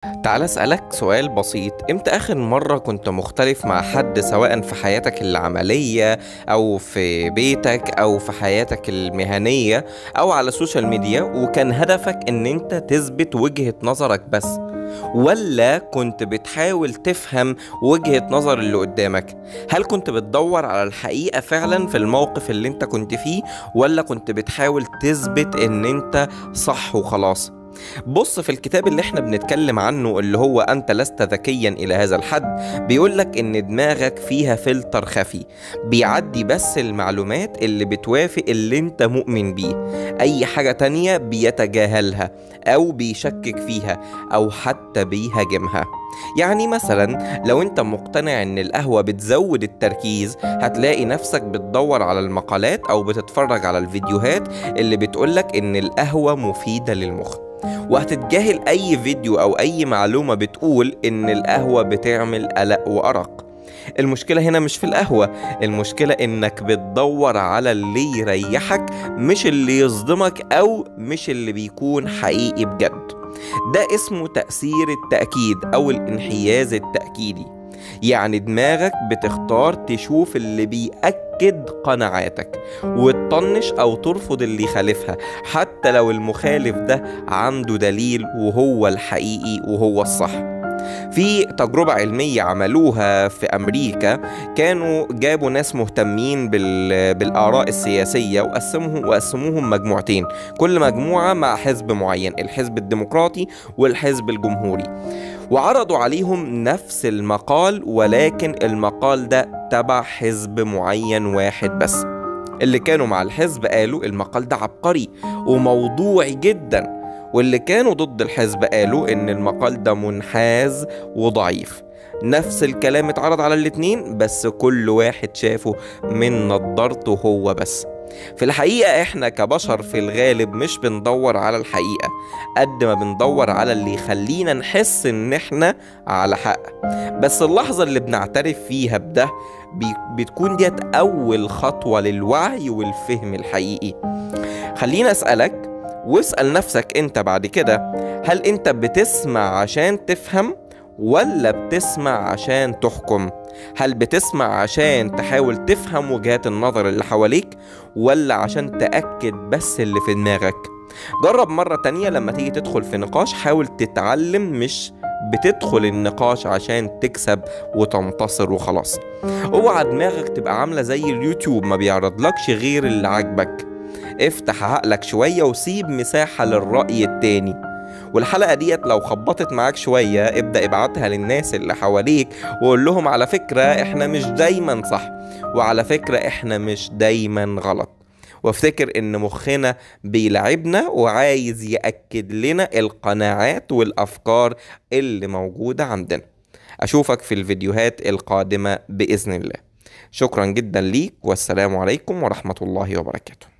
تعال أسألك سؤال بسيط، امتى آخر مرة كنت مختلف مع حد سواء في حياتك العملية أو في بيتك أو في حياتك المهنية أو على السوشيال ميديا، وكان هدفك ان انت تثبت وجهة نظرك بس، ولا كنت بتحاول تفهم وجهة نظر اللي قدامك؟ هل كنت بتدور على الحقيقة فعلا في الموقف اللي انت كنت فيه، ولا كنت بتحاول تثبت ان انت صح وخلاص؟ بص، في الكتاب اللي احنا بنتكلم عنه اللي هو أنت لست ذكيا إلى هذا الحد، بيقولك إن دماغك فيها فلتر خفي بيعدي بس المعلومات اللي بتوافق اللي انت مؤمن بيه. أي حاجة تانية بيتجاهلها أو بيشكك فيها أو حتى بيهاجمها. يعني مثلا لو انت مقتنع ان القهوة بتزود التركيز، هتلاقي نفسك بتدور على المقالات او بتتفرج على الفيديوهات اللي بتقولك ان القهوة مفيدة للمخ، وهتتجاهل اي فيديو او اي معلومة بتقول ان القهوة بتعمل قلق وارق. المشكلة هنا مش في القهوة، المشكلة انك بتدور على اللي يريحك، مش اللي يصدمك او مش اللي بيكون حقيقي بجد. ده اسمه تأثير التأكيد أو الانحياز التأكيدي. يعني دماغك بتختار تشوف اللي بيأكد قناعاتك وتطنش أو ترفض اللي يخالفها، حتى لو المخالف ده عنده دليل وهو الحقيقي وهو الصح. في تجربة علمية عملوها في أمريكا، كانوا جابوا ناس مهتمين بالآراء السياسية وقسموهم مجموعتين، كل مجموعة مع حزب معين، الحزب الديمقراطي والحزب الجمهوري، وعرضوا عليهم نفس المقال، ولكن المقال ده تبع حزب معين واحد بس. اللي كانوا مع الحزب قالوا المقال ده عبقري وموضوعي جدا، واللي كانوا ضد الحزب قالوا ان المقال ده منحاز وضعيف. نفس الكلام اتعرض على الاتنين، بس كل واحد شافه من نظارته هو بس. في الحقيقة احنا كبشر في الغالب مش بندور على الحقيقة قد ما بندور على اللي يخلينا نحس ان احنا على حق. بس اللحظة اللي بنعترف فيها بده بتكون ديت اول خطوة للوعي والفهم الحقيقي. خليني اسألك واسأل نفسك انت بعد كده، هل انت بتسمع عشان تفهم ولا بتسمع عشان تحكم؟ هل بتسمع عشان تحاول تفهم وجهات النظر اللي حواليك، ولا عشان تأكد بس اللي في دماغك؟ جرب مرة تانية لما تيجي تدخل في نقاش، حاول تتعلم، مش بتدخل النقاش عشان تكسب وتنتصر وخلاص. اوعى دماغك تبقى عاملة زي اليوتيوب ما بيعرضلكش غير اللي عاجبك. افتح عقلك شوية وسيب مساحة للرأي التاني. والحلقة ديت لو خبطت معاك شوية، ابدأ ابعتها للناس اللي حواليك وقول لهم على فكرة احنا مش دايما صح، وعلى فكرة احنا مش دايما غلط. وافتكر ان مخنا بيلعبنا وعايز يأكد لنا القناعات والأفكار اللي موجودة عندنا. أشوفك في الفيديوهات القادمة بإذن الله. شكرا جدا ليك، والسلام عليكم ورحمة الله وبركاته.